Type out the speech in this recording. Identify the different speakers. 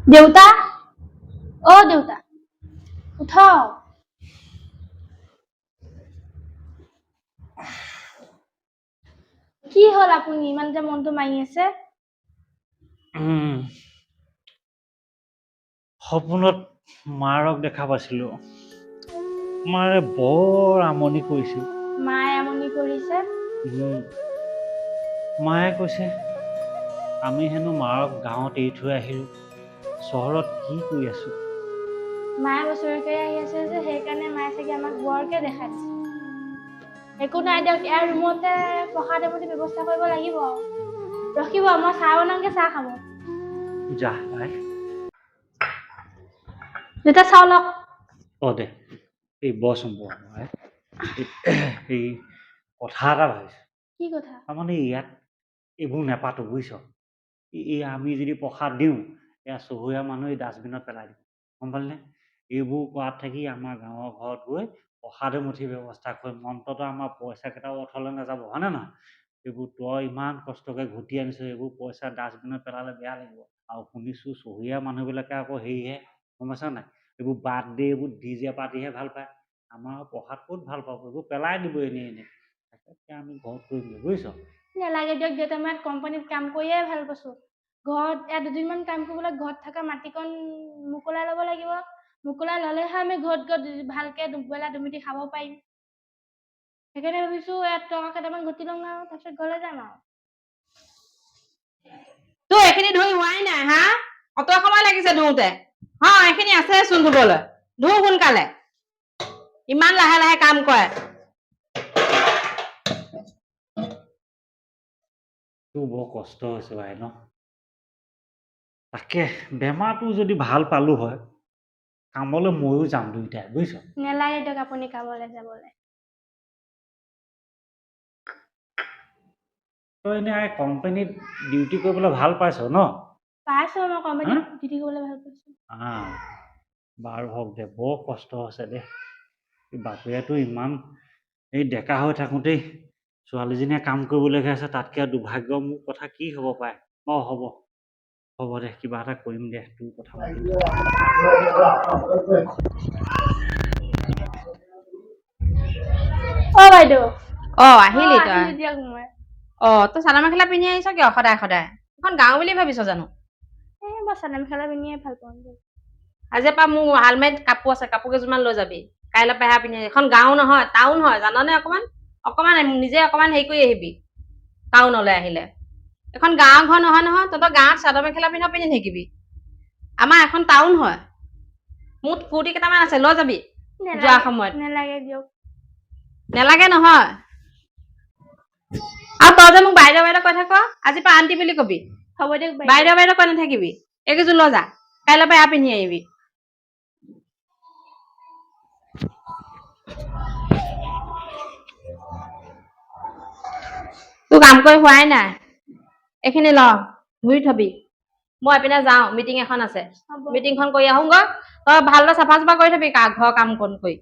Speaker 1: দেউতা অ দেউতা উঠ কি হল আপুনি ইমান যে মনটো মাৰি আছে
Speaker 2: সপোনত মাৰক দেখা পাইছিলো মাৰে বৰ আমনি কৰিছিল
Speaker 1: মায়ে আমনি কৰিছে
Speaker 2: মায়ে কৈছে আমি হেনো মাৰক গাঁৱত এৰি থৈ আহিলো চহৰত কি কৰি আছো
Speaker 1: মায়ে বছৰকে আহি আছে যে সেইকাৰণে মায়ে চাগে আমাক বৰকে দেখাই দিছে একো নাই দিয়ক ইয়াৰ ৰুমতে প্ৰসাদ এমুঠি ব্যৱস্থা কৰিব লাগিব ৰখিব মই চাহ বনাওঁগে চাহ খাব
Speaker 2: যা ভাই
Speaker 1: দেউতা চাও লওক
Speaker 2: দে এই বচোন এই কথা এটা ভাবিছো
Speaker 1: কি কথা
Speaker 2: তাৰমানে ইয়াত এইবোৰ নেপাতো বুজিছ এই আমি যদি প্ৰসাদ দিওঁ এয়া চহৰীয়া মানুহ এই ডাষ্টবিনত পেলাই দিম গম পালিনে এইবোৰ কৰাত থাকি আমাৰ গাঁৱৰ ঘৰত গৈ প্ৰসাদ এমুঠি ব্যৱস্থা কৰিম অন্তত আমাৰ পইচা কেইটাও অথলে নাযাব হয় নে নহয় এইবোৰ তই ইমান কষ্টকে ঘটি আনিছ এইবোৰ পইচা ডাষ্টবিনত পেলালে বেয়া লাগিব আৰু শুনিছো চহৰীয়া মানুহবিলাকে আকৌ হেৰিহে গম পাইছ নাই এইবোৰ বাদ দি এইবোৰ ডিজে পাৰ্টিহে ভাল পায় আমাৰ প্ৰসাদ ক'ত ভাল পাব এইবোৰ পেলাই দিব এনেই তাকে আমি ঘৰত কৰিমগৈ বুজিছ
Speaker 1: নালাগে দিয়ক দেউতা মই কোম্পানীত কাম কৰিয়ে ভাল পাইছো ঘৰত দুদিনমান কাম কৰিবলৈ ঘৰত থকা মাটিকণ মুকলাই ল'ব লাগিব মুকলাই ল'লেহে আমি ঘৰত ভালকে দুবেলা দুমিটি খাব পাৰিম সেইকাৰণে ভাবিছো ইয়াত টকা কেইটামান ঘটি লওঁ আৰু তাৰপিছত ঘৰলৈ যাম আৰু
Speaker 3: তো এইখিনি ধুই হোৱাই নাই হা অত সময় লাগিছে ধুওঁতে এইখিনি আছে চোন ধুবলৈ ধু সোনকালে ইমান লাহে লাহে কাম কৰে
Speaker 2: তোৰ বৰ কষ্ট হৈছে ভাই ন তাকে বেমাৰটো যদি ভাল পালো হয় কামলৈ ময়ো যাম দুইটাই বুজিছ
Speaker 1: নেলাগে দিয়ক আপুনি কামলৈ যাবলৈ
Speaker 2: তই এনেই কোম্পানীত ডিউটি কৰিবলৈ ভাল পাইছ ন
Speaker 1: পাইছো মই কোম্পানীত ডিউটি কৰিবলৈ ভাল পাইছো
Speaker 2: বাৰু হওক দে বৰ কষ্ট হৈছে দে বাপেতো ইমান এই ডেকা হৈ থাকোঁতেই ছোৱালীজনীয়ে কাম কৰিবলগীয়া আছে তাতকৈ দুৰ্ভাগ্য মোৰ কথা কি হ'ব পাৰে হ'ব দে কিবা এটা কৰিম দে তোৰ কথা
Speaker 1: বাইদেউ
Speaker 3: আহিলি তই
Speaker 1: দিয়ক মই
Speaker 3: তই চাদৰ মেখেলা পিন্ধি আহিছ কিয় সদায় সদায় এখন গাঁও বুলি ভাবিছ জানো
Speaker 1: মই চাদৰ মেখেলা পিন্ধিয়ে ভাল পাওঁ
Speaker 3: আজিৰ পৰা মোৰ আলমাৰীত কাপোৰ আছে কাপোৰ কেইযোৰমান লৈ যাবি কাইলৈ পেহা পিন্ধি এখন গাঁও নহয় টাউন হয় জাননে অকমান নিজে অকমান হেৰি কৰি আহিবি টাউনলৈ আহিলে এখন গাঁৱৰ ঘৰ নহয় তহঁতৰ গাঁৱত চাদৰ মেখেলা পিন্ধি থাকিবি আমাৰ এখন টাউন হয় মোৰ ফূৰ্তি কেইটামান আছে লৈ যাবি যোৱা সময়ত
Speaker 1: নেলাগে দিয়ক
Speaker 3: নেলাগে নহয় আৰু তই যে মোক বাইদেউ কৈ থাক আজিৰ পৰা আন্টি বুলি কবি
Speaker 1: হ'ব দিয়ক
Speaker 3: বাইদেউ কৈ নাথাকিবি এইকেইযোৰ লৈ যা কাইলৈ পৰা এয়া পিন্ধি আহিবি তোৰ কাম কৰি হোৱাই নাই এইখিনি ল ধুই থবি মই এপিনে যাওঁ মিটিং এখন আছে মিটিংখন কৰি আহোঁগৈ তই ভালদৰে চাফা চাফা কৰি থবি ঘৰৰ কাম কৰি